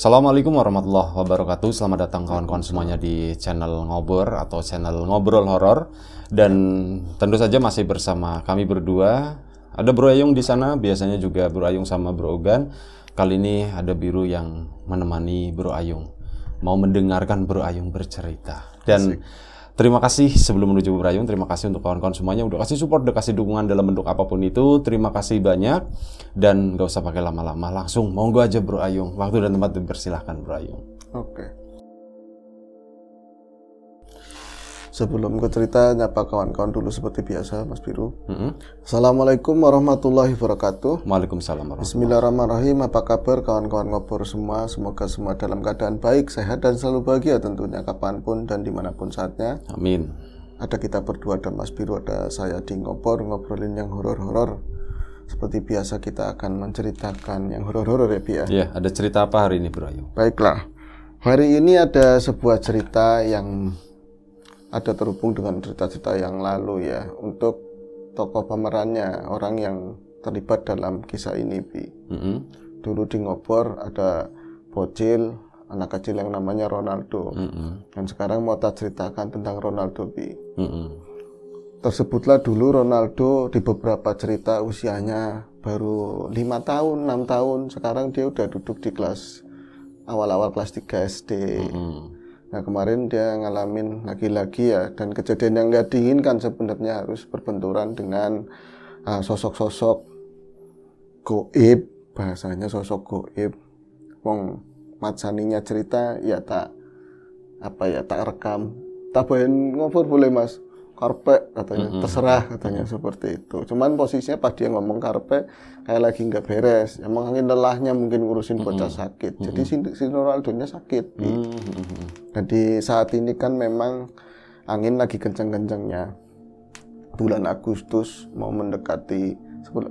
Assalamualaikum warahmatullahi wabarakatuh. Selamat datang kawan-kawan semuanya di channel Ngobor atau channel Ngobrol Horor. Dan tentu saja masih bersama kami berdua. Ada Bro Ayung di sana, biasanya juga Bro Ayung sama Bro Ogan. Kali ini ada Biru yang menemani Bro Ayung, mau mendengarkan Bro Ayung bercerita. Dan terima kasih sebelum menuju Bro Ayung, terima kasih untuk kawan-kawan semuanya udah kasih support, udah kasih dukungan dalam bentuk apapun itu. Terima kasih banyak. Dan gak usah pakai lama-lama, langsung monggo aja Bro Ayung. Waktu dan tempat dipersilahkan Bro Ayung. Oke. Sebelum ke cerita, nyapa kawan-kawan dulu seperti biasa, Mas Biru. Assalamualaikum warahmatullahi wabarakatuh. Waalaikumsalam warahmatullahi. Bismillahirrahmanirrahim. Apa kabar kawan-kawan Ngobor semua? Semoga semua dalam keadaan baik, sehat, dan selalu bahagia tentunya kapanpun dan dimanapun saatnya. Amin. Ada kita berdua, ada Mas Biru, ada saya di Ngobor, ngobrolin yang horor-horor. Seperti biasa kita akan menceritakan yang horor-horor ya, Bi ya? Ya, ada cerita apa hari ini Bro Ayung? Baiklah. Hari ini ada sebuah cerita yang ada terhubung dengan cerita-cerita yang lalu ya. Untuk tokoh pemerannya, orang yang terlibat dalam kisah ini, Bi. Dulu di Ngobor ada bocil, anak kecil yang namanya Ronaldo. Dan sekarang mau tak ceritakan tentang Ronaldo, Bi. Tersebutlah dulu Ronaldo di beberapa cerita usianya baru 5 tahun, 6 tahun. Sekarang dia udah duduk di kelas awal-awal kelas 3 SD. Nah kemarin dia ngalamin lagi-lagi ya, dan kejadian yang gak diinginkan sebenarnya harus berbenturan dengan sosok-sosok goib, bahasanya sosok goib. Wong matsaninya cerita ya tak rekam. Tak boleh ngobrol boleh Mas, karpet katanya, terserah katanya seperti itu. Cuman posisinya pas dia ngomong karpet kayak lagi nggak beres, emang angin lelahnya mungkin ngurusin bocah sakit. Jadi si Ronaldonya sakit. Dan di saat ini kan memang angin lagi kencang-kencangnya. Bulan Agustus mau mendekati,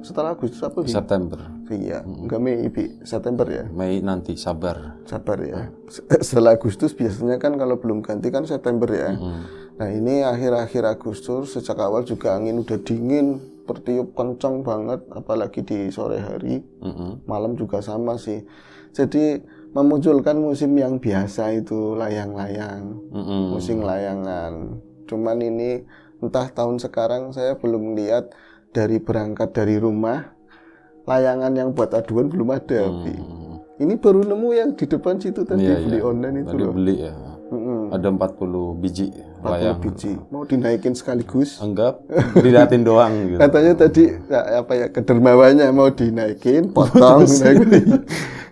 setelah Agustus apa sih? September. Iya, enggak Mei, September ya. Mei nanti, sabar Ya. Setelah Agustus biasanya kan kalau belum ganti kan September ya. Nah ini akhir-akhir Agustus, sejak awal juga angin udah dingin, bertiup kencang banget, apalagi di sore hari. Malam juga sama sih. Jadi memunculkan musim yang biasa itu, layang-layang, musim layangan. Cuman ini entah tahun sekarang saya belum lihat, dari berangkat dari rumah, layangan yang buat aduan belum ada. Ini baru nemu yang di depan situ tadi, beli online itu loh. Beli ya. Ada 40 biji 40 biji. Mau dinaikin sekaligus? Enggak, diliatin doang gitu. Katanya tadi kedermawanya mau dinaikin, potong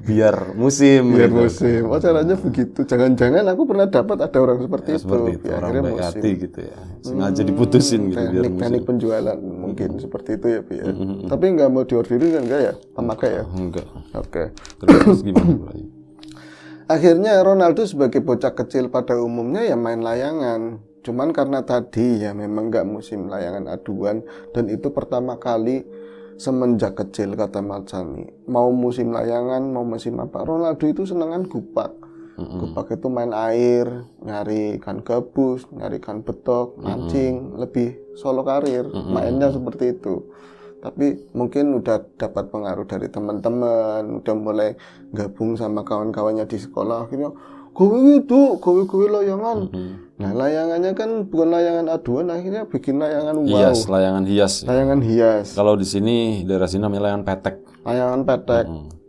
biar musim. Biar musim. Oh caranya begitu. Jangan-jangan aku pernah dapat ada orang seperti itu. Seperti itu, orang baik hati gitu ya. Sengaja diputusin gitu biar musim. Teknik penjualan mungkin seperti itu ya, Bi. Tapi nggak mau diorderin kan enggak ya? Pemakai ya? Enggak. Oke. Terus gimana Bro? Akhirnya Ronaldo sebagai bocah kecil pada umumnya ya main layangan. Cuman karena tadi ya memang nggak musim layangan aduan, dan itu pertama kali semenjak kecil kata Matsani. Mau musim layangan, mau musim apa, Ronaldo itu senengan gupak. Gupak itu main air, nyari ikan gabus, nyari ikan betok, mancing, lebih solo karir, mainnya seperti itu. Tapi mungkin udah dapat pengaruh dari teman-teman, udah mulai gabung sama kawan-kawannya di sekolah, akhirnya kowe layangan. Nah layangannya kan bukan layangan aduan, akhirnya bikin layangan wow. Layangan hias. Layangan hias. Kalau di sini, daerah sini namanya layangan petek. Layangan petek.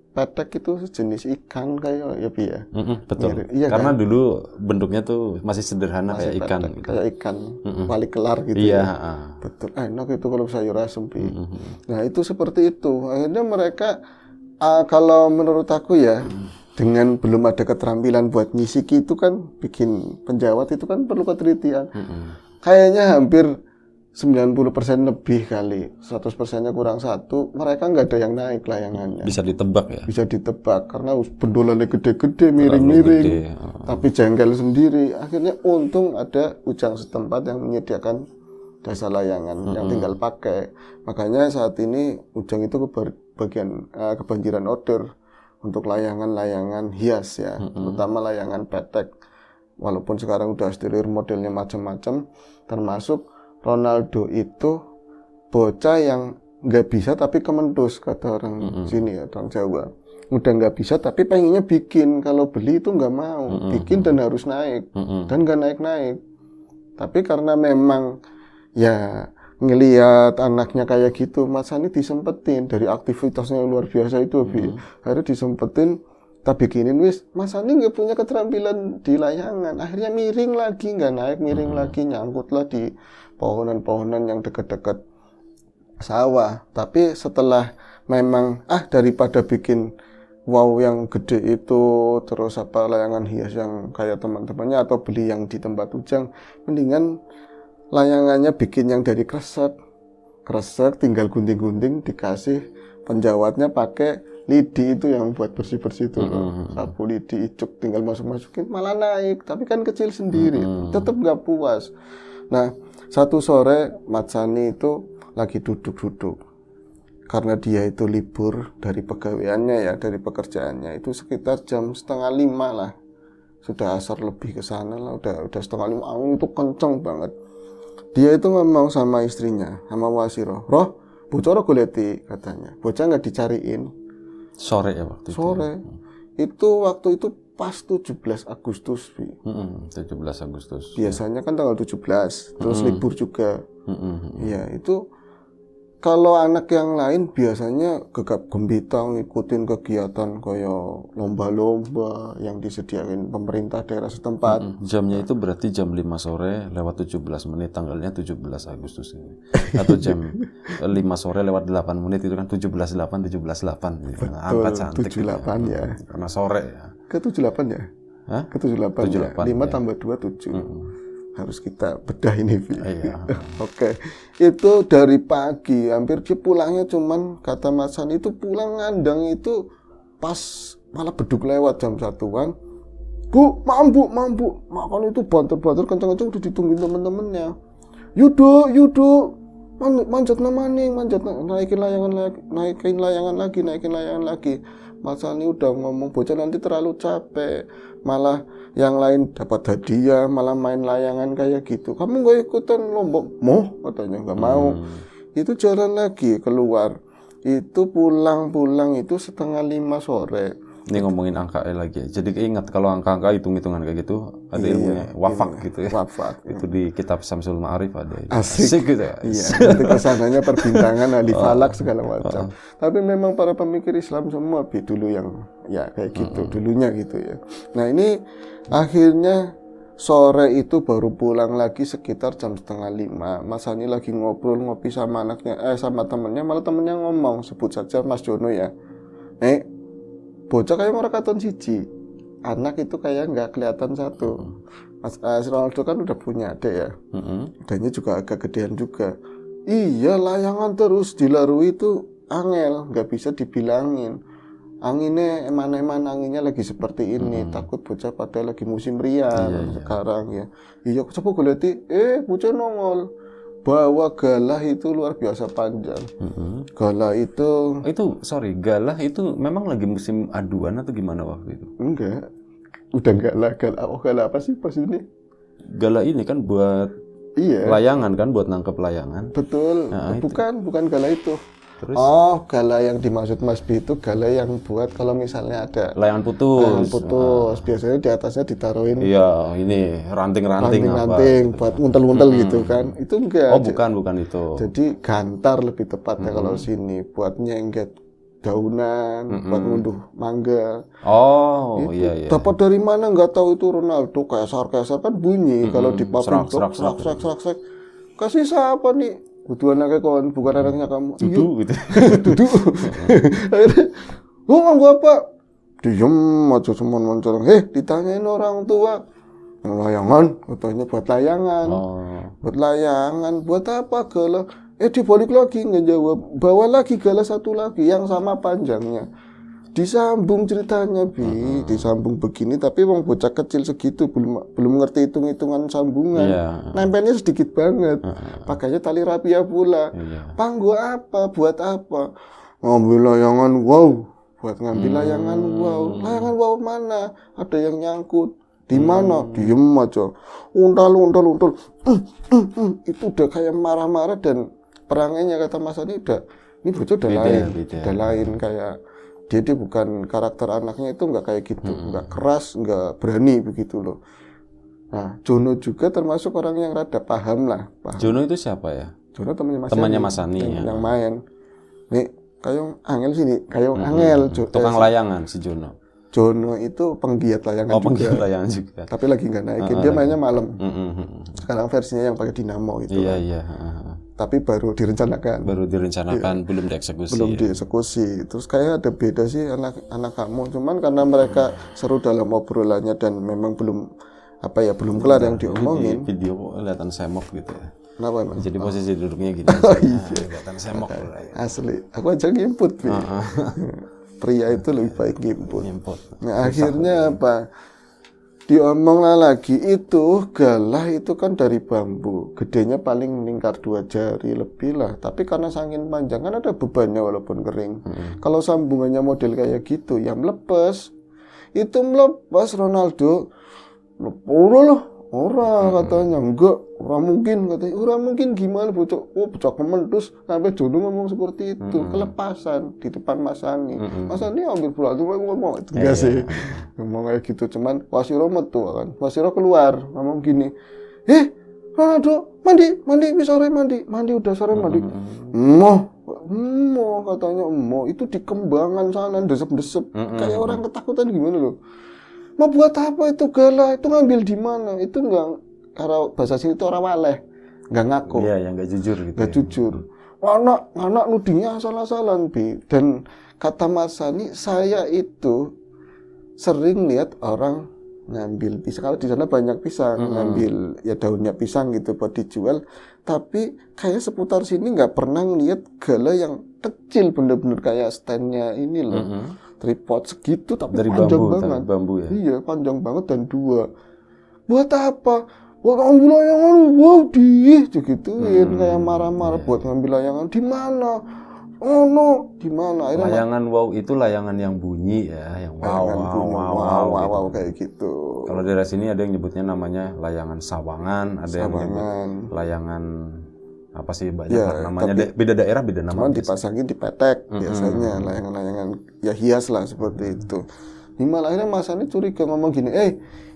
Petek itu sejenis ikan kayak ya Bi ya. Betul. Iya, karena kan? dulu bentuknya tuh masih sederhana, masih kayak ikan. Gitu. Kayak ikan, balik kelar gitu. Iya. Ya. Betul. Enak itu kalau sayur asem Bi. Nah itu seperti itu. Akhirnya mereka kalau menurut aku ya, dengan belum ada keterampilan buat nyisiki itu kan bikin penjawat itu kan perlu ketelitian. Kayaknya hampir 90% lebih kali, 100%-nya kurang satu, mereka nggak ada yang naik layangannya. Bisa ditebak ya? Bisa ditebak, karena bendolannya gede-gede, miring-miring, tapi jengkel sendiri. Akhirnya untung ada ujang setempat yang menyediakan dasar layangan yang tinggal pakai. Makanya saat ini ujang itu kebanjiran order untuk layangan-layangan hias ya, terutama layangan petek. Walaupun sekarang udah steril, modelnya macam-macam, termasuk Ronaldo itu bocah yang nggak bisa tapi kementus, kata orang sini ya, orang Jawa. udah nggak bisa tapi pengennya bikin, kalau beli itu nggak mau, bikin dan harus naik, dan nggak naik-naik. Tapi karena memang ya ngelihat anaknya kayak gitu, Mas Sani disempetin dari aktivitasnya yang luar biasa itu, akhirnya disempetin, tak bikinin wis. Mas Sani nggak punya keterampilan di layangan, akhirnya miring lagi, nggak naik, miring lagi, nyangkutlah di pohonan-pohonan yang dekat-dekat sawah. Tapi setelah memang daripada bikin wow yang gede itu, terus layangan hias yang kayak teman-temannya atau beli yang di tempat Ujang, mendingan layangannya bikin yang dari kresek tinggal gunting-gunting, dikasih penjawatnya pakai lidi itu yang buat bersih-bersih itu, sapu lidi icuk, tinggal masukin malah naik, tapi kan kecil sendiri, tetap nggak puas. Nah, satu sore Mat Sani itu lagi duduk-duduk, karena dia itu libur dari pegawaiannya ya, dari pekerjaannya itu sekitar jam 4:30 lah, sudah asar lebih ke sana lah, udah 4:30, angin itu kenceng banget. Dia itu ngomong sama istrinya, sama Wasiro, roh bocor goleti, katanya, bocah nggak dicariin. Sore ya waktu itu. Sore itu waktu itu pas 17 Agustus 17 Agustus. Biasanya kan tanggal 17, terus libur juga. Ya itu kalau anak yang lain biasanya gegap gembita ngikutin kegiatan kayak lomba-lomba yang disediakan pemerintah daerah setempat. Jamnya itu berarti jam 5 sore lewat 17 menit, tanggalnya 17 Agustus ini. Atau jam 5 sore lewat 8 menit, itu kan 17.8, 17.8. Betul, angka cantik. 78 ya. Karena sore ya. Ke 78 ya? Hah? Ke 78 ya? 5 ya. tambah 2, 7. Harus kita bedah ini, Iya. Oke. Itu dari pagi, hampir dia pulangnya cuman, kata Mas Sani itu pulang ngandang itu pas malah beduk lewat jam 1-an. Bu, mampu. Makan itu banter-banter kencang-kencang udah ditungguin temen-temennya. Yudo, manjat naikin layangan lagi. Mas Sani udah ngomong, bocah nanti terlalu capek, malah yang lain dapat hadiah, malah main layangan kayak gitu. Kamu gak ikutan lombok? Mau, katanya nggak mau. Itu jalan lagi keluar. Itu pulang itu 4:30 sore. Ini ngomongin angka lagi. Jadi keinget kalau angka-angka hitung-hitungan kayak gitu ada ilmunya, wafak gitu ya. Wafak. Itu di kitab Syamsul Ma'arif ada. Asik gitu ya. Iya, nanti kesananya perbintangan ahli falak segala macam. Tapi memang para pemikir Islam semua dulu yang ya kayak gitu, dulunya gitu ya. Nah, ini akhirnya sore itu baru pulang lagi sekitar jam 4:30. Mas Sani lagi ngopi sama anaknya, sama temennya, malah temennya ngomong, sebut saja Mas Jono ya. Bocah kayak orang katon siji, anak itu kayak nggak kelihatan satu. Mas Ronaldo kan udah punya adik ya, adanya juga agak gedean juga. Iya, layangan terus dilarui itu angel, nggak bisa dibilangin. Anginnya eman-eman, anginnya lagi seperti ini. Takut bocah pada lagi musim riang sekarang ya. Iya, coba gue lihat, bocah nongol. Bawa galah itu luar biasa panjang. Galah itu galah itu memang lagi musim aduan atau gimana waktu itu? Enggak. Udah galah. Oh, galah apa sih pas ini? Galah ini kan buat layangan kan, buat nangkep layangan. Betul. Nah, bukan galah itu. Terus? Oh, galah yang dimaksud Mas B itu galah yang buat kalau misalnya ada layangan putus. Biasanya di atasnya ditaruhin. Iya, ini ranting-ranting buat nguntel-nguntel gitu kan. Itu enggak. Oh, bukan itu. Jadi gantar lebih tepatnya kalau sini, buat nyengget daunan, buat ngunduh mangga. Oh, itu. iya. Dapat dari mana nggak tahu, itu Ronaldo keser kan bunyi kalau dipakai serak. Kasih siapa nih? Kudu anaknya kawan, bukan anaknya kamu. Duduk gitu. Duduk. Akhirnya, lu nganggu apa? Diem aja semua mencolong. Ditanyain orang tua. Layangan, katanya buat layangan. Buat layangan, buat apa galah? Dibalik lagi, nggak jawab. Bawa lagi galah satu lagi, yang sama panjangnya. Disambung ceritanya, disambung begini, tapi wong bocah kecil segitu belum ngerti hitung-hitungan sambungan. Nempelnya sedikit banget. Pakainya tali rapia pula. Panggo apa? Buat apa? Ngambil layangan wow. Buat ngambil layangan wow. Layangan wow mana? Ada yang nyangkut. Di mana? Diem aja. Untal. Itu udah kayak marah-marah, dan perangainya kata Mas Ani ini bocah udah lain kayak dia bukan karakter anaknya itu nggak kayak gitu, nggak keras, nggak berani begitu loh. Nah, Jono juga termasuk orang yang rada paham lah. Jono itu siapa ya? Jono Temannya Mas Sani ya. yang main. Nih, kayong angel sini, kayong angel. Tukang layangan si Jono. Jono itu penggiat layangan juga. Penggiat layangan juga. Tapi lagi nggak naikin, dia mainnya malam. Sekarang versinya yang pakai dinamo itu. Iya. Tapi baru direncanakan. Belum dieksekusi. Dieksekusi. Terus kayak ada beda sih anak kamu. Cuman karena mereka seru dalam obrolannya dan memang belum kelar yang diomongin. Di video kelihatan semok gitu ya. Kenapa emang? Jadi posisi duduknya gini. Kelihatan semok. Asli. Aku aja ngimput. Pria itu lebih baik ngimput. Nah, akhirnya apa? Diomong lagi itu galah itu kan dari bambu, gedenya paling lingkar 2 jari lebih lah. Tapi karena saking panjang kan ada bebannya walaupun kering. Kalau sambungannya model kayak gitu, ya melepas. Itu melepas Ronaldo. Ora katanya enggak, ora mungkin katanya. Ora mungkin gimana bocok kemen terus sampai Jono ngomong seperti itu, kelepasan di depan Mas Sani. Mas Sani ambil bola tuh ngomong itu enggak sih. Ngomong kayak gitu cuman Wasiro metu kan. Wasiro keluar ngomong gini. Ronaldo, mandi sore mandi udah sore mandi. Mo katanya itu di Kembangan sana desep-desep kayak orang ketakutan gimana loh. Mau buat apa itu galah? Itu ngambil di mana? Itu enggak, kalau bahasa sini itu orang waleh, enggak ngaku. Iya, yang enggak jujur gitu. Enggak jujur. Anak nudingnya asal-asalan, Bi. Dan kata Mas Sani, saya itu sering lihat orang ngambil pisang. Kalau di sana banyak pisang, ngambil ya daunnya pisang gitu buat dijual. Tapi kayak seputar sini nggak pernah ngeliat galah yang kecil, bener-bener kayak standnya ini loh. Tripod segitu tapi dari panjang banget. Bambu ya? Iya, panjang banget dan 2. Buat apa? Buat ngambil layangan, digituin kayak marah-marah buat ngambil layangan di mana? Di mana? Layangan itu layangan yang bunyi ya, yang wow kayak gitu. Kalau daerah sini ada yang nyebutnya namanya layangan sawangan, ada yang nyebut layangan apa sih banyak namanya, beda daerah beda nama. Cuman dipasangin di petek biasanya layangan-layangan ya hias lah seperti itu. Malah akhirnya Mas Sani curiga ngomong gini,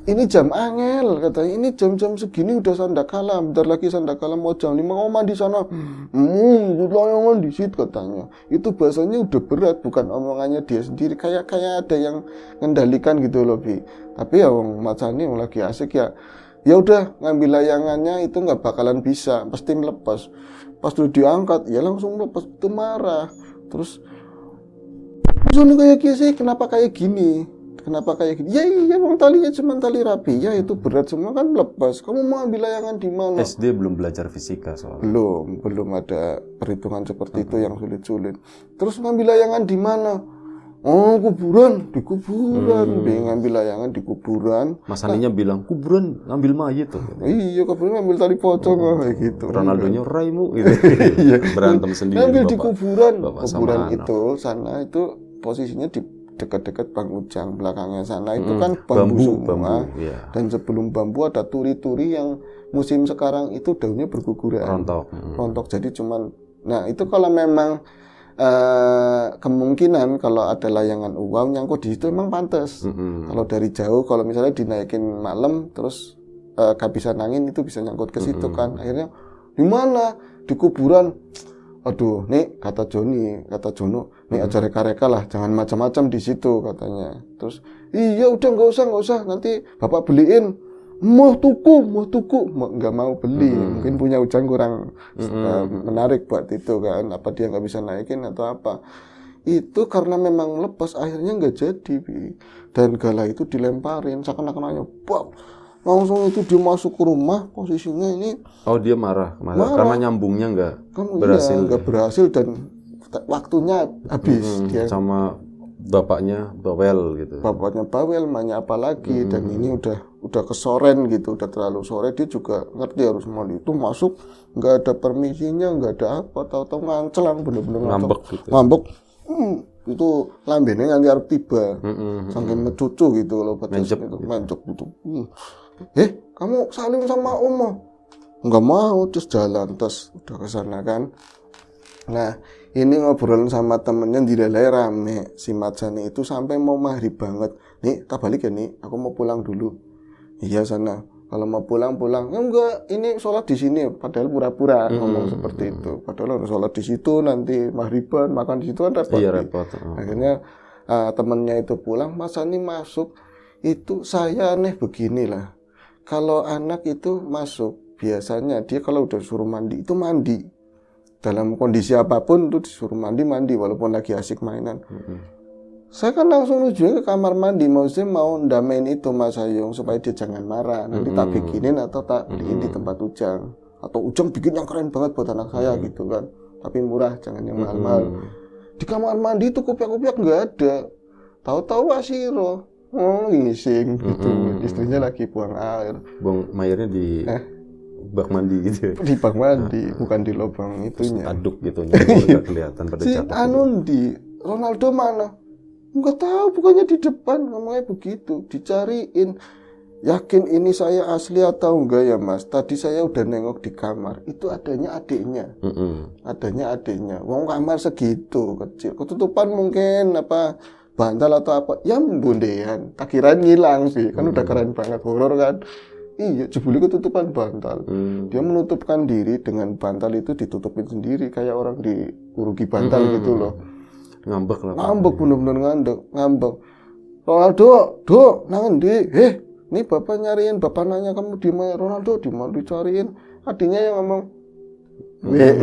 ini jam angel katanya, ini jam-jam segini udah sandakala, bentar lagi sandakala mau jam 5 mau mandi sana. Layangan di situ katanya. Itu bahasanya udah berat, bukan omongannya dia sendiri, kayak ada yang ngendalikan gitu loh, Bi. Tapi ya Mas Sani lagi asik ya udah ngambil layangannya itu nggak bakalan bisa, pasti melepas. Pas udah diangkat ya langsung melepas, itu marah. Terus Jono kayak gini sih, kenapa kayak gini? Ya iya bang, talinya cuma tali rapi, ya itu berat semua kan melepas. Kamu mau ambil layangan di mana? SD belum belajar fisika soalnya. Belum ada perhitungan seperti itu yang sulit-sulit. Terus ngambil layangan di mana? Kuburan, di kuburan. Dia ngambil layangan di kuburan. Mas Saninya bilang, kuburan ngambil mayit tuh. Iya, kuburan ngambil tali pocong kayak gitu. Ronaldonya raimu gitu. Berantem sendiri. Ngambil di kuburan. Kuburan itu, sana itu posisinya di dekat-dekat Bang Ujang. Belakangnya sana itu kan bambu semua. Iya. Dan sebelum bambu ada turi-turi yang musim sekarang itu daunnya berguguran. Rontok. Jadi cuman, nah itu kalau memang kemungkinan kalau ada layangan uang nyangkut di situ emang pantas. Kalau dari jauh, kalau misalnya dinaikin malam terus kehabisan angin itu bisa nyangkut ke situ kan. Akhirnya di mana? Di kuburan. Aduh, nih kata Jono, nih aja reka-reka lah, jangan macam-macam di situ katanya. Terus, iya udah nggak usah, nanti bapak beliin. Mau tuku, nggak mau beli. Mungkin punya Ujang kurang menarik buat itu kan. Apa dia nggak bisa naikin atau apa? Itu karena memang lepas, akhirnya nggak jadi. Dan galah itu dilemparin, seakan-akan langsung itu dia masuk ke rumah, posisinya ini. Oh dia marah. Karena nyambungnya nggak berhasil. Iya, nggak berhasil dan waktunya habis. Dia sama bapaknya bawel gitu. Bapaknya bawel, mainnya apa lagi? Dan ini udah kesoren gitu, udah terlalu sore. Dia juga ngerti harus mandi. Itu masuk nggak ada permisinya, nggak ada apa, tahu-tahu ngancelang, bener-bener ngambek. Itu lambene nganti arep tiba. Saking mecucu gitu kalau mencep gitu. Kamu saling sama Omo? Nggak mau, terus jalan, terus udah ke sana kan. Nah, ini ngobrol sama temennya dilalai rame si Matsani itu sampai mau maghrib banget. Nih, tak balik ya nih, aku mau pulang dulu. Iya sana. Kalau mau pulang. Enggak, ini sholat di sini. Padahal pura-pura ngomong seperti itu. Padahal harus sholat di situ, nanti maghriban, makan di situ kan repot. Iya, repot. Akhirnya temennya itu pulang, Mas Sani masuk. Itu saya aneh beginilah. Kalau anak itu masuk, biasanya dia kalau udah suruh mandi, itu mandi. Dalam kondisi apapun itu disuruh mandi walaupun lagi asik mainan. Saya kan langsung nuju ke kamar mandi, maksudnya mau ndamain itu Mas Ayung supaya dia jangan marah. Nanti tak bikinin atau tak beliin di tempat Ujang. Atau Ujang bikin yang keren banget buat anak saya gitu kan. Tapi murah, jangan yang mahal-mahal. Di kamar mandi itu kopiak-kopiak nggak ada. Tahu-tahu Asiro, ngising gitu. Istrinya lagi buang air. Buang airnya di bak mandi gitu. Di bak mandi, bukan di lubang itunya. Aduk gitu, nggak kelihatan pada Si jatuh. Anundi, Ronaldo mana? Enggak tahu, bukannya di depan, ngomongnya begitu. Dicariin, yakin ini saya asli atau enggak ya Mas? Tadi saya udah nengok di kamar, itu adanya adiknya. Adanya adiknya. Wong kamar segitu kecil, ketutupan mungkin apa bantal atau apa? Ya mbundean. Tak kirain ngilang sih, kan udah keren banget, horor kan? Iya, jebuli ketutupan bantal. Dia menutupkan diri dengan bantal itu ditutupin sendiri kayak orang diurugi bantal gitu loh. Ngambek lah. Ngambek, bener-bener ngambek. Ronaldo, nangen di. Nih bapak nyariin, bapak nanya kamu di mana? Ronaldo di mana dicariin? Adiknya yang ngomong.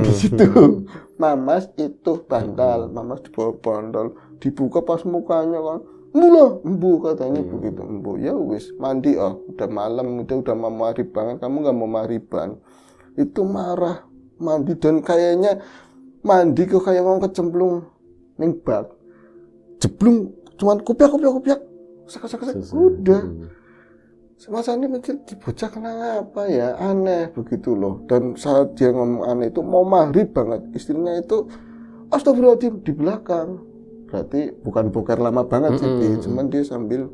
Di situ. Mamas itu bantal, Mamas dibawa bantal, dibuka pas mukanya kan. Embu katanya begitu. Embu, ya wis mandi udah malam, udah mau maghrib banget, kamu nggak mau maghriban. Itu marah, mandi dan kayaknya mandi kok kayak mau kecemplung ning bak. Jeblung cuman kupiak sak udah. Mas Andi mikir di bocah kenapa ya, aneh begitu loh. Dan saat dia ngomong aneh itu mau maghrib banget, istrinya itu astagfirullahaladzim di belakang. Berarti bukan boker lama banget sih, cuman dia sambil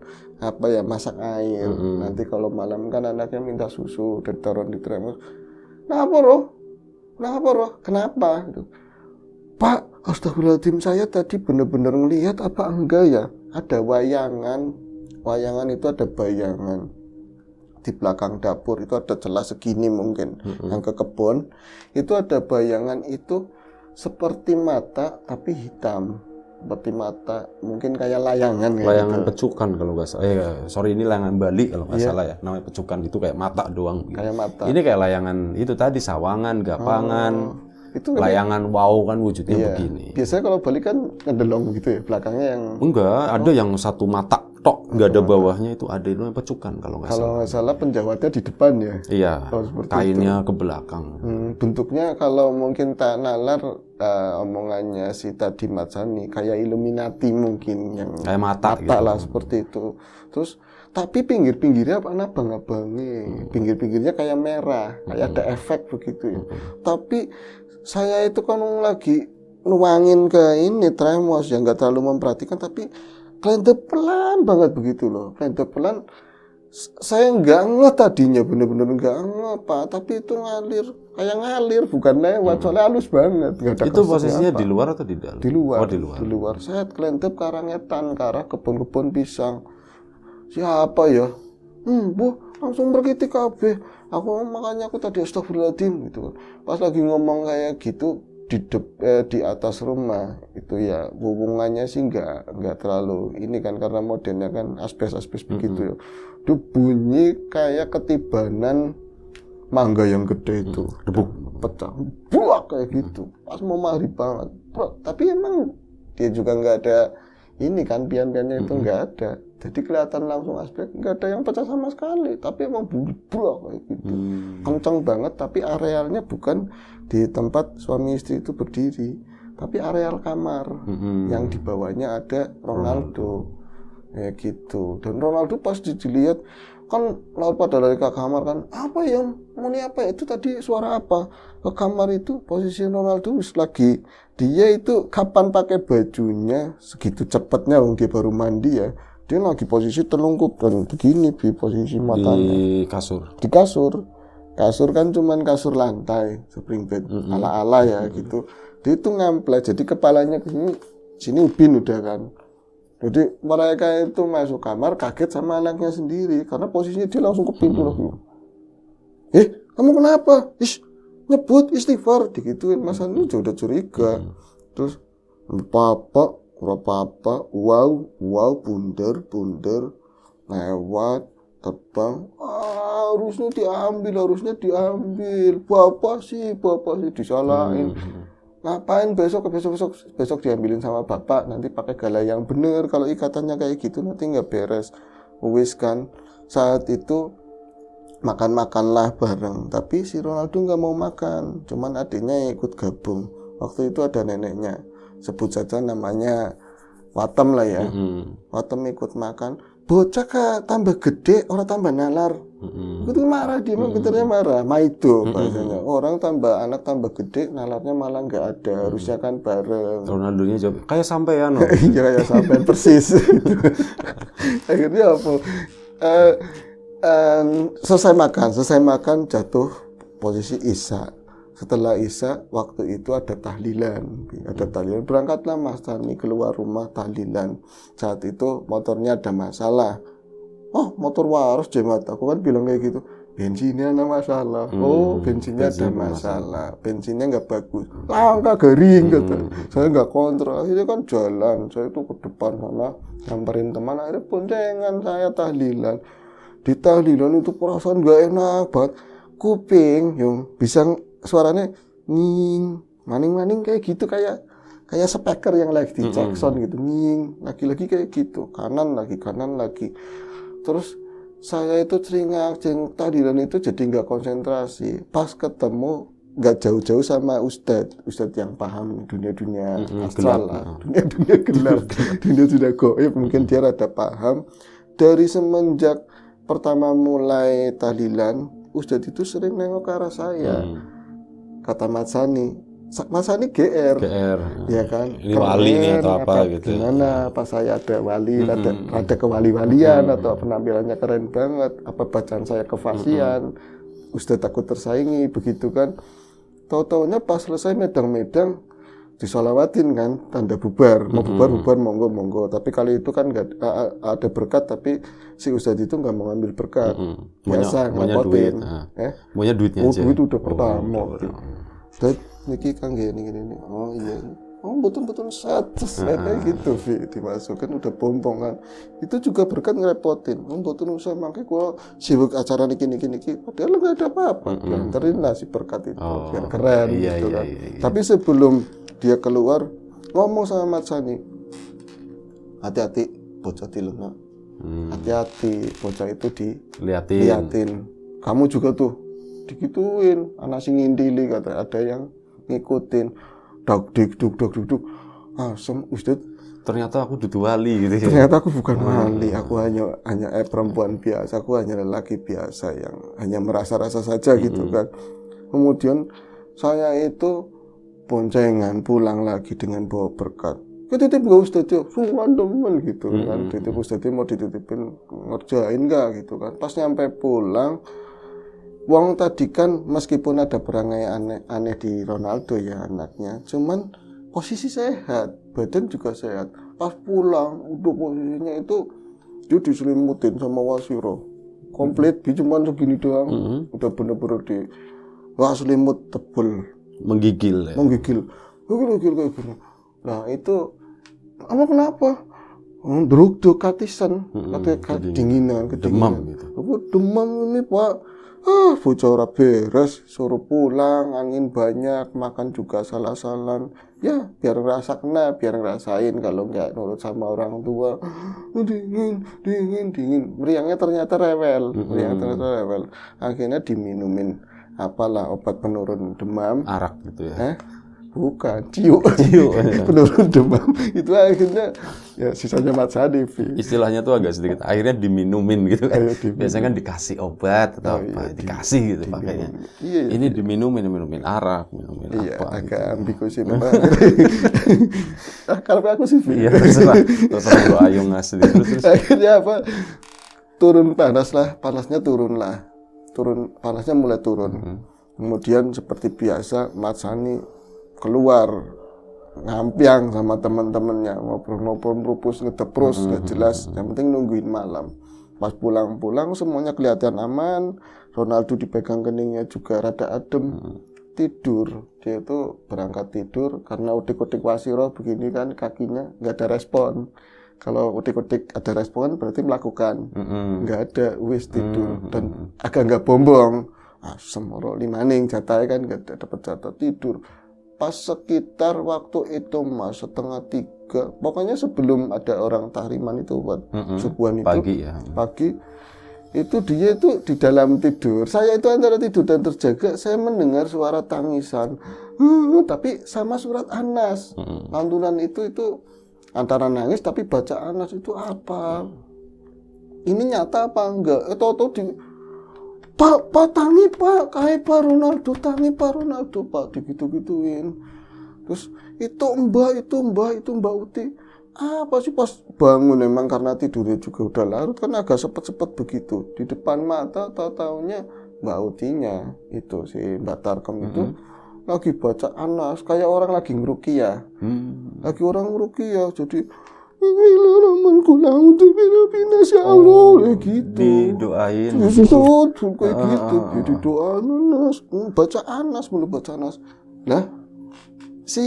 masak air. Nanti kalau malam kan anaknya minta susu dan taruh di termos. Kenapa roh? Kenapa? Gitu. Pak, astagfirullahaladzim, saya tadi benar-benar ngelihat apa enggak ya? Ada wayangan itu ada bayangan di belakang dapur itu ada celah segini mungkin yang ke kebun itu ada bayangan itu seperti mata tapi hitam. Seperti mata, mungkin kayak layangan gitu. Pecukan kalau nggak salah. Ini layangan Bali kalau nggak salah ya. Namanya pecukan itu kayak mata doang. Gitu. Kayak mata. Ini kayak layangan itu tadi sawangan, gapangan. Itu layangan wow kan wujudnya begini. Biasanya kalau Bali kan ngedelong gitu ya, belakangnya yang enggak, ada yang satu mata tok, nggak ada bawahnya itu ada itu pecukan kalau nggak salah. Kalau nggak salah penjawatnya di depan ya. Iya. Kainnya ke belakang. Bentuknya kalau mungkin tak nalar omongannya si tadi Matsani kayak Illuminati mungkin yang kayak mata gitu. Lah seperti itu. Terus tapi pinggir-pinggirnya abang-abangi. Pinggir-pinggirnya kayak merah, kayak ada efek begitu ya. Tapi saya itu kan lagi nuangin ke ini tremos yang nggak terlalu memperhatikan, tapi kelentep pelan banget begitu loh. Kelentep pelan, saya nggak ngeh tadinya, bener-bener nggak ngeh Pak, tapi itu ngalir bukan lewat, soalnya halus banget. Itu posisinya di luar atau di dalam? Di luar. Oh, di luar. Saya kelentep ke arah ngetan, ke arah kebun-kebun pisang. Siapa ya? Langsung berkitik kabeh. Makanya aku tadi astagfirullahaladzim gitu kan. Pas lagi ngomong kayak gitu di atas rumah itu ya hubungannya sih nggak terlalu ini kan karena modelnya kan asbes begitu ya. Itu bunyi kayak ketibanan mangga yang gede itu. Debuk pecah. Buak kayak gitu. Pas mau maghrib banget. Tapi emang dia juga nggak ada ini kan pian-piannya itu nggak ada. Jadi kelihatan langsung aspek nggak ada yang pecah sama sekali, tapi emang bulak kayak gitu, kencang banget. Tapi arealnya bukan di tempat suami istri itu berdiri, tapi areal kamar yang di bawahnya ada Ronaldo, kayak gitu. Dan Ronaldo pas dilihat kan lalu pada lari ke kamar kan, apa ya, muni apa itu tadi suara apa? Ke kamar itu posisi Ronaldo lagi dia itu kapan pakai bajunya segitu cepatnya, dia baru mandi ya. Dia lagi posisi telungkup dan begini posisi matanya di kasur. Di kasur kan cuman kasur lantai spring bed ala-ala ya gitu. Dia itu ngamplek, jadi kepalanya ke sini ubin udah kan. Jadi mereka itu masuk kamar kaget sama anaknya sendiri karena posisinya dia langsung ke pintu lagi. Kamu kenapa? Nyebut istighfar digituin. Mas Anu udah curiga. Terus papa wow bunder lewat terbang. Harusnya diambil. Bapak sih disalahin. Ngapain besok diambilin sama bapak, nanti pakai galai yang bener. Kalau ikatannya kayak gitu nanti nggak beres. Wis kan, saat itu makanlah bareng, tapi si Ronaldo nggak mau makan, cuman adiknya ikut gabung. Waktu itu ada neneknya, sebut saja namanya Watem lah ya. Watem ikut makan. Bocah kah tambah gede, orang tambah nalar. Itu marah dia, pinternya marah. Maido bahasanya. Orang anak tambah gede, nalarnya malah nggak ada. Harusnya kan bareng. Ronaldonya jawab, kayak sampean. Iya kayak sampean persis. Akhirnya apa? Selesai makan jatuh posisi Isya. Setelah Isya, waktu itu ada tahlilan. Berangkatlah Mas Tani keluar rumah tahlilan. Saat itu motornya ada masalah. Motor waras jemat. Aku kan bilang kayak gitu. Bensinnya ada masalah. Bensinnya ada masalah. Bensinnya nggak bagus. Langka garing kata. Saya nggak kontrol. Akhirnya kan jalan. Saya itu ke depan sana nyamperin teman. Akhirnya boncengan saya tahlilan. Di tahlilan itu perasaan nggak enak banget. Kuping yang bisa suaranya nying maning kayak gitu, kayak speaker yang lagi dicek sound gitu, nying lagi kayak gitu, kanan lagi. Terus saya itu cengak tahlilan itu jadi nggak konsentrasi. Pas ketemu nggak jauh-jauh sama ustadz yang paham dunia astral lah, dunia gelap, dunia sudah goib, mungkin dia rada paham. Dari semenjak pertama mulai tahlilan, ustadz itu sering nengok ke arah saya. Kata Mas Sani GR ya kan, ini wali nih atau apa gitu. Gimana pas saya ada wali, ada kewali-walian atau penampilannya keren banget, apa bacaan saya kefasian, Ustadz takut tersaingi begitu kan. Tahu-taunya pas selesai medang disolawatin kan, tanda bubar, mau bubar monggo. Tapi kali itu kan nggak ada berkat, tapi si Ustadz itu nggak mau ngambil berkat, biasa ngerepotin. Maunya duitnya aja. Duit udah pertama. Ustadz niki kang gini. Oh iya. Betul kayak gitu, dimasukkan udah bombongan. Itu juga berkat ngerepotin. Betul usah makanya kalau sibuk acara niki. Padahal nggak ada apa-apa. Anterin lah si berkat itu biar keren gitu kan. Tapi sebelum dia keluar ngomong sama Mas Sani, hati-hati bocah dilena, hati-hati bocah itu diliatin. Kamu juga tuh digituin, anak sing ngindili kata, ada yang ngikutin, duk. Asem Ustadz, ternyata aku dudu wali gitu ya. Ternyata aku bukan wali, aku hanya perempuan biasa, aku hanya lelaki biasa yang hanya merasa-rasa saja gitu kan. Kemudian saya itu boncengan pulang lagi dengan bawa berkat. Titip nggak Ustadz ya, semua temen gitu kan. Titip Ustadz mau dititipin ngerjain nggak gitu kan. Pas nyampe pulang, wong tadi kan meskipun ada perangai aneh di Ronaldo ya anaknya, cuman posisi sehat, badan juga sehat. Pas pulang, udah posisinya itu dia diselimutin sama wasiro, komplit, dia cuma segini doang, udah bener-bener selimut tebel, menggigil kayak gini. Nah itu, kamu kenapa? Druk katisan, katanya kedinginan. Demam gitu. Demam ini Pak. Bocah ora beres, suruh pulang, angin banyak, makan juga salah-salan. Ya, biar ngerasain kalau nggak nurut sama orang tua. Dingin. Meriangnya ternyata rewel. Akhirnya diminumin apalah obat penurun demam. Arak gitu ya. Bukan, ciu. Penurun demam. Itu akhirnya ya sisanya Mas Hadi. Istilahnya tuh agak sedikit akhirnya diminumin gitu kan. Biasanya kan dikasih obat atau apa, dikasih gitu pakainya. Iya. Ini diminumin arak, minumin apa. Agak ambigu sih memang. Kalau aku sih iya, terserah lo ayo ngasih terus. Akhirnya apa? Turun panasnya panasnya mulai turun. Kemudian seperti biasa Mas Sani keluar ngampiang sama teman-temannya, ngobrol-ngobrol merupus ngedepros nggak jelas, yang penting nungguin malam. Pas pulang-pulang semuanya kelihatan aman, Ronaldo dipegang keningnya juga rada adem, tidur. Dia itu berangkat tidur karena utik-utik Wasiro begini kan kakinya nggak ada respon. Kalau utik-utik ada respon berarti melakukan, nggak ada, wis tidur dan agak nggak bombong. Semoro limaning jatah kan nggak dapat jatah tidur. Pas sekitar waktu itu Mas 2:30, pokoknya sebelum ada orang tahriman itu buat subuhan itu pagi itu dia itu di dalam tidur. Saya itu antara tidur dan terjaga, saya mendengar suara tangisan, tapi sama surat Anas. Lantunan itu antara nangis tapi baca Anas itu apa? Ini nyata apa enggak? Tahu-tahu di Pak tangi Pak, kayak Pak Ronaldo, tangi Pak Ronaldo Pak, digitu-gituin. Terus itu Mbak Uti. Apa sih pas bangun memang karena tidurnya juga udah larut kan agak sepet-sepet begitu. Di depan mata tahu-taunya Mbak Utinya itu si Mbak Tarkem itu lagi baca Anas kayak orang lagi ngeruqyah. Lagi orang ngeruqyah jadi gitu didoain kayak gitu jadi doa Anas baca Anas lah si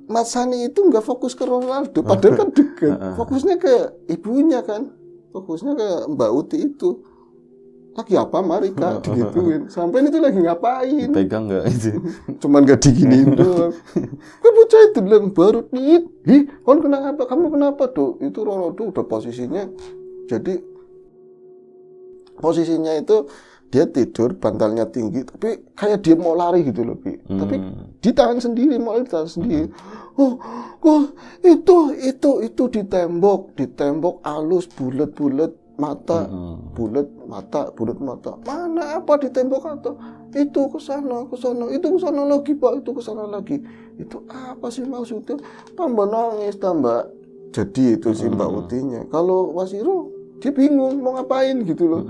Mas Sani itu nggak fokus ke Ronaldo padahal kan dekat fokusnya ke ibunya kan fokusnya ke Mbak Uti itu lagi apa Marika digituin sampai itu lagi ngapain pegang nggak itu cuman gak diginiin doang kan bocah itu bilang baru nih kamu kenapa tuh itu Ronaldo udah posisinya jadi posisinya itu dia tidur bantalnya tinggi tapi kayak dia mau lari gitu loh tapi ditahan sendiri itu di tembok halus bulat mata bulat mata mana apa di tembok atau itu kesana itu kesana lagi Pak itu kesana lagi itu apa sih maksudnya tambah nangis tambah jadi itu si Mbak Utinya kalau Wasiro dia bingung mau ngapain gitu loh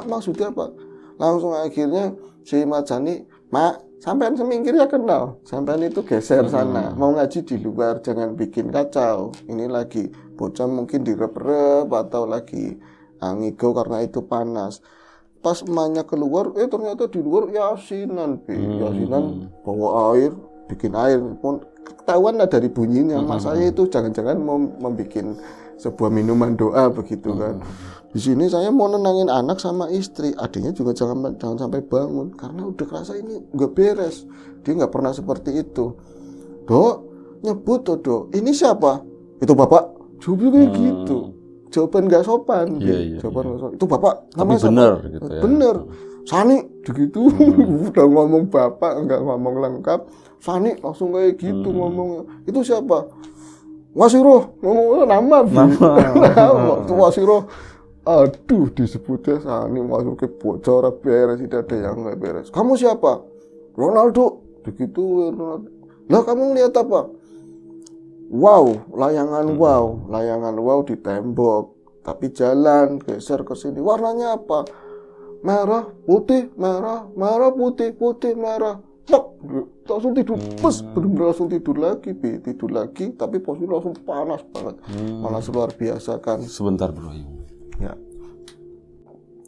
maksudnya apa langsung akhirnya si Majani sampean semingkir ya kenal sampean itu geser sana mau ngaji di luar jangan bikin kacau ini lagi bocah mungkin direp-rep atau lagi ngigo karena itu panas pas emaknya keluar ternyata di luar yasinan bawa air bikin air pun ketahuan lah dari bunyinya mas saya itu jangan-jangan mau membuat sebuah minuman doa begitu kan di sini saya mau nenangin anak sama istri adiknya juga jangan sampai bangun karena udah kerasa ini nggak beres dia nggak pernah seperti itu Dok nyebut Dok ini siapa itu bapak jawabnya kayak gitu jawaban nggak sopan jawaban nggak sopan itu bapak tapi bener gitu ya bener Sani begitu udah ngomong bapak nggak ngomong lengkap Sani langsung kayak gitu ngomongnya itu siapa Wasiro ngomong nama waktu Wasiro aduh disebutnya Sani masuk ke bocor beres tidak ada yang nggak beres kamu siapa Ronaldo begitu lah kamu lihat apa layangan wow di tembok tapi jalan geser ke sini warnanya apa merah putih merah putih merah langsung tidur benar langsung tidur lagi tapi posisi langsung panas banget panas luar biasa kan sebentar Bro ya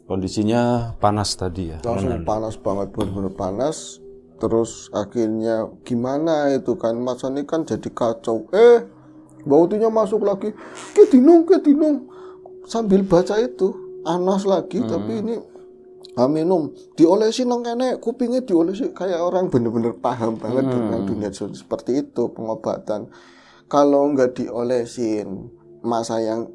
kondisinya panas tadi ya langsung panas banget benar-benar panas terus akhirnya gimana itu kan Mas Sani kan jadi kacau bautinya masuk lagi ke dinung sambil baca itu Anas lagi tapi ini minum diolesin nang kene kupingnya diolesin kayak orang bener-bener paham banget dengan dunia seperti itu pengobatan kalau nggak diolesin masa yang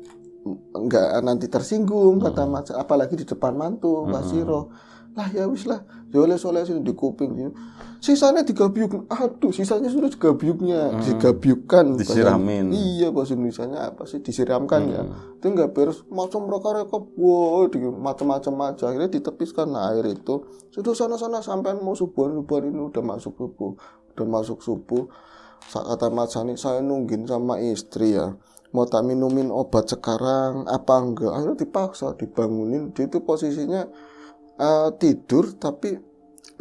nggak nanti tersinggung kata Mas apalagi di depan mantu Wasiro lah ya wis lah dioles-olesin di kuping sisanya digabyuk sisanya sudah digabyukkan disiramin bahasa Indonesianya apa sih disiramkan ya itu nggak beres macam mereka macam-macam aja akhirnya ditepiskan air itu sudah sana sampai mau subuhan ini udah masuk subuh saat kata Mas Sani saya nungguin sama istri ya mau tak minumin obat sekarang apa enggak akhirnya dipaksa dibangunin dia itu posisinya tidur tapi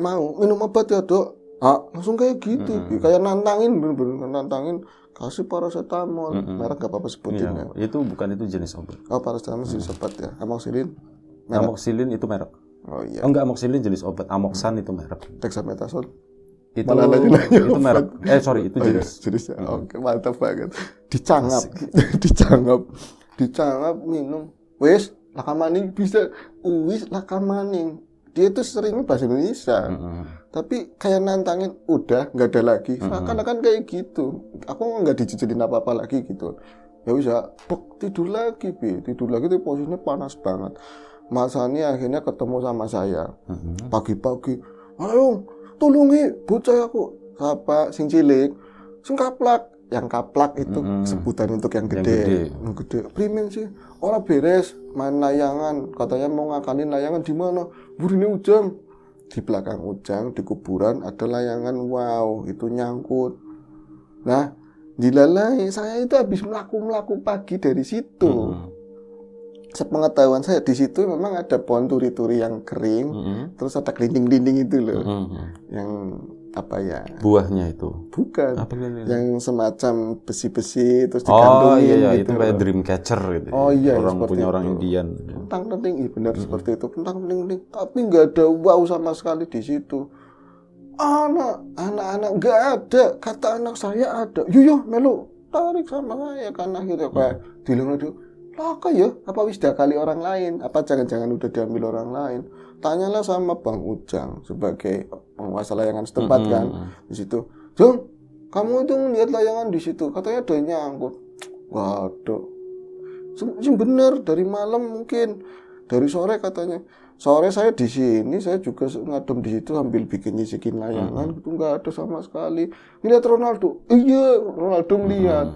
mau minum obat ya Dok Langsung kayak gitu, kayak nantangin, bener-bener nantangin, kasih paracetamol, merek gak apa-apa sebutin ya. Itu bukan itu jenis obat. Paracetamol jenis obat ya, amoxicillin, merek. Amoxicillin itu merek. Oh iya, Enggak, amoxicillin jenis obat, amoxan itu merek. dexamethasone. Itu Malah nanya-nanya itu merek. Itu Oh iya, jenis. jenisnya. Oke, mantap banget. Dicangap, dicangap minum. Wis, lakamaning bisa. Wis lakamaning. Dia itu sering bahasa Indonesia. Tapi kayak nantangin, udah nggak ada lagi. Seakan-akan kayak gitu. Aku nggak dijujulin apa-apa lagi gitu. Ya bisa, tidur lagi, tidur lagi. Itu posisinya panas banget. Mas Hani akhirnya ketemu sama saya. Pagi-pagi, ayo tolongi bocah aku. Siapa sing cilik, sing kaplak. Yang kaplak itu sebutan untuk yang gede. Yang gede. Primen sih. Orang beres main layangan. Katanya mau ngakalin layangan di mana? Burine Ujang. Di belakang Ujang di kuburan ada layangan. Wow, itu nyangkut. Nah, dilalai saya itu habis melaku pagi dari situ. Sepengetahuan saya di situ memang ada pohon turi-turi yang kering, terus ada kelinding-kelinding itu loh, yang apa ya? Buahnya itu? Bukan. Apa yang semacam besi-besi terus digantungin iya, gitu. Itu kayak dream catcher gitu. Oh iya, orang punya itu. orang Indian. Pentang-penting, benar seperti itu. Pentang-penting, tapi nggak ada wow sama sekali di situ. Anak-anak nggak ada. Kata anak saya ada. Yo melu tarik sama saya kan akhirnya kayak dibilang itu. Laka ya, apa wis kali orang lain? Apa jangan-jangan udah diambil orang lain? Tanyalah sama Bang Ujang sebagai penguasa layangan setempat kan di situ. Jong, kamu itu lihat layangan di situ, katanya ada yang nyangkut. Waduh, bener dari malam mungkin, dari sore katanya. Sore saya di sini, saya juga ngadem di situ sambil bikin nyisikin layangan, itu nggak ada sama sekali. Ngeliat Ronaldo, iya Ronaldo ngeliat.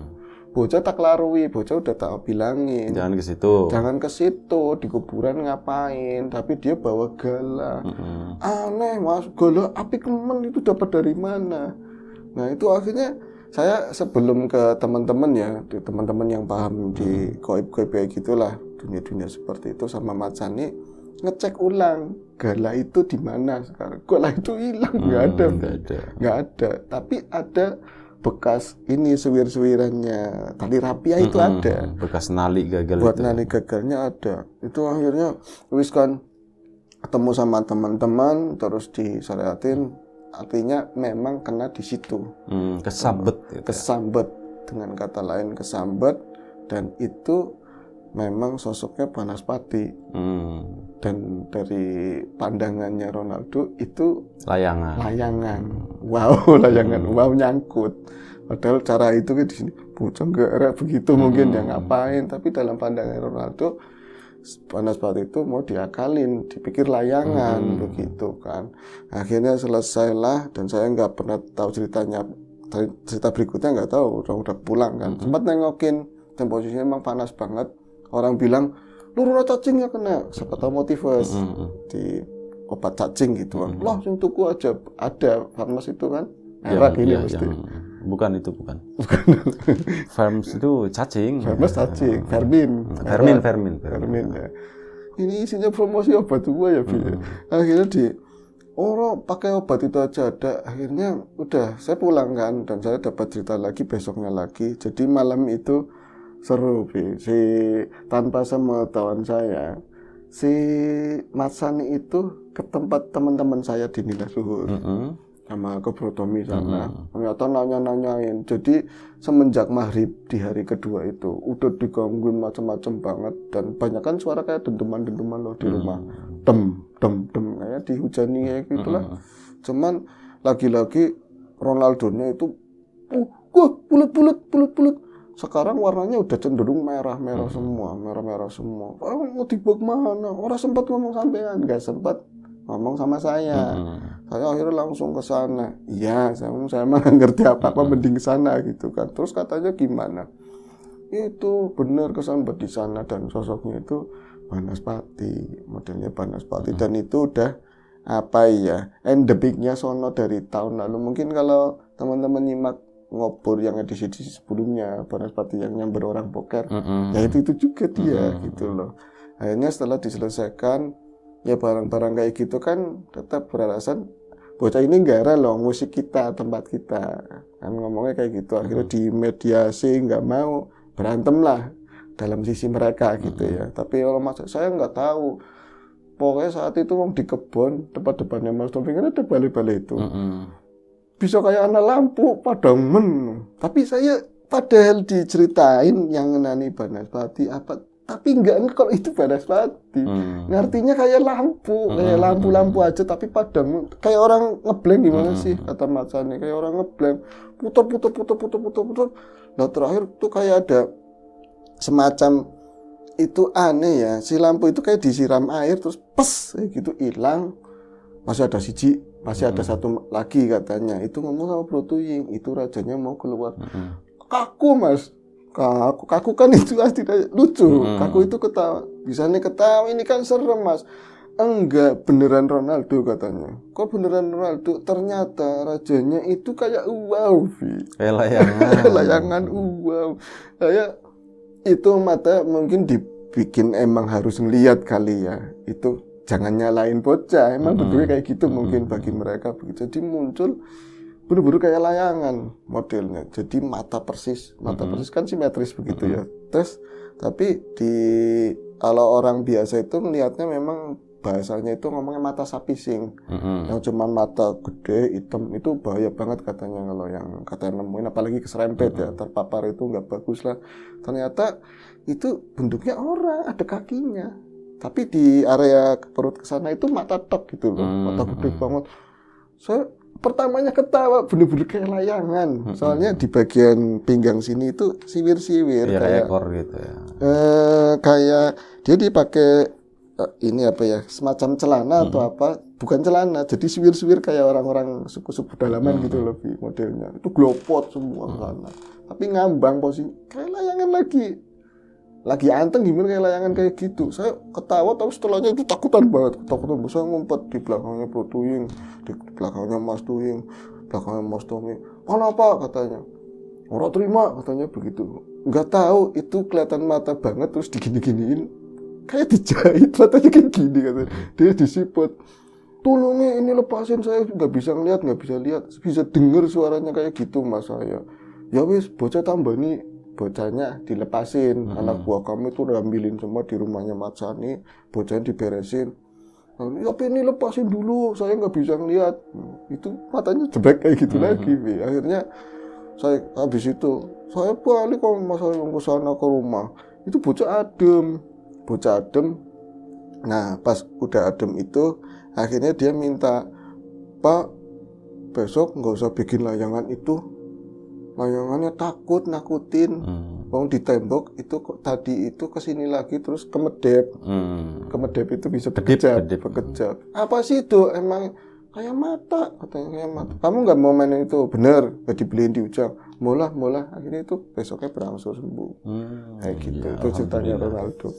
Bocah tak larui, bocah udah tak bilangin. Jangan ke situ. Jangan ke situ, di kuburan ngapain? Tapi dia bawa gala. Aneh mas, gala api kemen itu dapat dari mana? Nah itu akhirnya saya sebelum ke teman-teman ya, teman-teman yang paham di goib-goib kayak gitulah, dunia-dunia seperti itu sama Mas Hani, ngecek ulang gala itu di mana sekarang. Gala itu hilang, nggak ada. Tapi ada bekas ini suwir-suwirannya tali rapia itu ada. Bekas nali gagal buat itu. nali gagalnya ada. Itu akhirnya wis kan ketemu sama teman-teman terus disyariatin, artinya memang kena di situ. Kesambet. Kesambet, dengan kata lain kesambet, dan itu memang sosoknya Banaspati. Dan dari pandangannya Ronaldo itu layangan. Wow, layangan. Wow, nyangkut. Padahal cara itu kan di sini bocah nggak begitu mungkin yang ngapain, tapi dalam pandangan Ronaldo Banaspati itu mau diakalin, dipikir layangan begitu kan. Akhirnya selesailah, dan saya nggak pernah tahu ceritanya. Cerita berikutnya nggak tahu, udah pulang kan. Sempat nengokin, dan posisinya memang panas banget. Orang bilang, lu cacingnya kena, siapa tahu motifus di obat cacing gitu kan. Lah, sing tuku aja ada farmas itu kan. Merek ini mesti. Bukan. Farms itu cacing. Farmas cacing, vermin ya. Ini isinya promosi obat semua ya, Akhirnya pakai obat itu aja ada. Akhirnya udah saya pulang kan, dan saya dapat cerita lagi besoknya lagi. Jadi malam itu seru, tanpa sepengetahuan saya, si Mas Hani itu ke tempat teman-teman saya di Nila Luhur sama ke Brotomi sana. Ternyata nanya-nanyain. Jadi semenjak maghrib di hari kedua itu udah digangguin macam-macam banget, dan banyak kan suara kayak dentuman-dentuman loh di rumah. Dem kayak dihujani kayak gitulah. Cuman lagi-lagi Ronaldonya itu bulat. Sekarang warnanya udah cenderung merah semua. Mau dibawa kemana? Orang sempat ngomong sampean, nggak sempat ngomong sama saya. Saya akhirnya langsung ke sana. Iya, saya mah nggak ngerti apa-apa, mending ke sana gitu kan. Terus katanya gimana? Itu benar kesambat di sana, dan sosoknya itu Banaspati, modelnya Banaspati, dan itu udah endemiknya sono dari tahun lalu. Mungkin kalau teman-teman nyimak ngobor yang edisi sebelumnya, Banaspati yang nyamber orang poker, ya itu juga dia gitu loh. Akhirnya setelah diselesaikan, ya barang-barang kayak gitu kan tetap beralasan bocah ini gara loh musik kita, tempat kita, kan ngomongnya kayak gitu. Akhirnya di mediasi, nggak mau, berantem lah dalam sisi mereka gitu ya. Tapi kalau saya nggak tahu, pokoknya saat itu di kebun depan-depannya Mas Taufik kan ada balai-balai itu, bisa kayak anak lampu pada tapi saya padahal diceritain yang nani Banaspati apa, tapi enggak kalau itu Banaspati. Ngartinya kayak lampu aja tapi padam, kayak orang ngeblank gimana sih kata Mas Sani, kayak orang ngeblank, putar. Nah terakhir tuh kayak ada semacam itu aneh ya, si lampu itu kayak disiram air terus pes gitu hilang. Masih ada satu lagi katanya, itu ngomong sama Bro Tuying, itu rajanya mau keluar. Kaku Mas, kaku kan itu tidak lucu. Kaku itu ketawa, bisanya ketawa, ini kan serem Mas. Enggak, beneran Ronaldo katanya. Kok beneran Ronaldo? Ternyata rajanya itu kayak wow, kayak layangan. Layangan wow. Kayak itu mata mungkin dibikin emang harus ngeliat kali ya. Itu jangan nyalain bocah, emang bentuknya kayak gitu mungkin bagi mereka begitu. Jadi muncul bener-bener kayak layangan modelnya. Jadi mata persis kan simetris begitu ya. Terus tapi kalau orang biasa itu melihatnya memang bahasanya itu ngomongnya mata sapi sing. Yang cuma mata gede hitam itu bahaya banget katanya, kalau yang katanya nemuin apalagi keserempet ya, terpapar itu nggak bagus lah. Ternyata itu bentuknya orang, ada kakinya. Tapi di area perut kesana itu mata tok gitu loh, mata gede banget. Saya pertamanya ketawa, bener-bener kayak layangan. Soalnya di bagian pinggang sini itu siwir-siwir, ya, kayak ekor gitu ya. Kayak dia dipakai ini apa ya, semacam celana atau apa, bukan celana, jadi siwir-siwir kayak orang-orang suku-suku pedalaman gitu lebih modelnya. Itu glopot semua sana. Tapi ngambang posisi kayak layangan lagi anteng gimana kayak layangan kayak gitu. Saya ketawa tapi setelahnya itu takutan banget. Saya ngumpet di belakangnya Bro Tuying, di belakangnya Mas Tuying, belakangnya Mas Tommy. Mana apa katanya? Orang terima katanya begitu. Nggak tahu itu kelihatan mata banget terus digini-giniin. Kayak dijahit matanya kayak gini katanya. Dia disiput. Tolongnya ini lepasin, saya nggak bisa ngeliat, nggak bisa lihat, bisa denger suaranya kayak gitu Mas saya. Ya wis bocah tambah nih. Bocahnya dilepasin, anak buah kamu itu udah ambilin semua di rumahnya Mas Sani, bocahnya diberesin. Tapi ini lepasin dulu, saya nggak bisa ngeliat. Itu matanya jeblek kayak gitu lagi. Akhirnya saya habis itu saya balik ke Mas saya ke sana ke rumah. Itu bocah adem. Nah pas udah adem itu akhirnya dia minta, Pak besok nggak usah bikin layangan itu. Layangannya takut, nakutin. Mau di tembok itu tadi itu kesini lagi terus kemedep. Kemedep itu bisa bekejap. Apa sih itu? Emang kayak mata, katanya kayak mata. Kamu nggak mau main itu? Bener, nggak dibeliin di Ujang. Molah. Akhirnya itu besoknya berangsur sembuh. Kayak gitu. Itu ceritanya Ronaldo.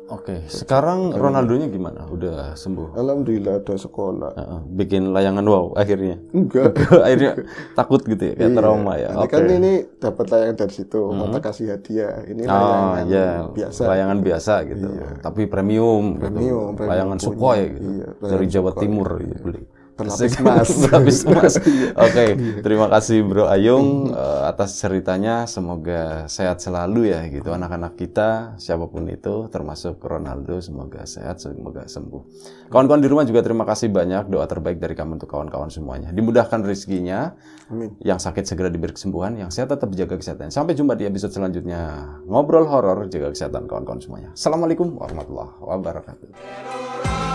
Oke, sekarang Ronaldonya gimana? Udah sembuh? Alhamdulillah ada sekolah. Bikin layangan wow akhirnya? Enggak. Akhirnya takut gitu ya, kayak trauma ya? Nanti kan ini dapat layangan dari situ, mata kasih hadiah. Ini layangan biasa. Layangan biasa gitu, tapi premium gitu. Layangan Sukhoi gitu. Dari Jawa Timur gitu beli. Berlapis emas. Oke, terima kasih Bro Ayung atas ceritanya. Semoga sehat selalu ya gitu anak-anak kita, siapapun itu, termasuk Ronaldo. Semoga sehat, semoga sembuh. Kawan-kawan di rumah juga terima kasih banyak, doa terbaik dari kami untuk kawan-kawan semuanya. Dimudahkan rezekinya. Amin. Yang sakit segera diberi kesembuhan, yang sehat tetap jaga kesehatan. Sampai jumpa di episode selanjutnya. Ngobrol horor, jaga kesehatan kawan-kawan semuanya. Assalamualaikum warahmatullahi wabarakatuh.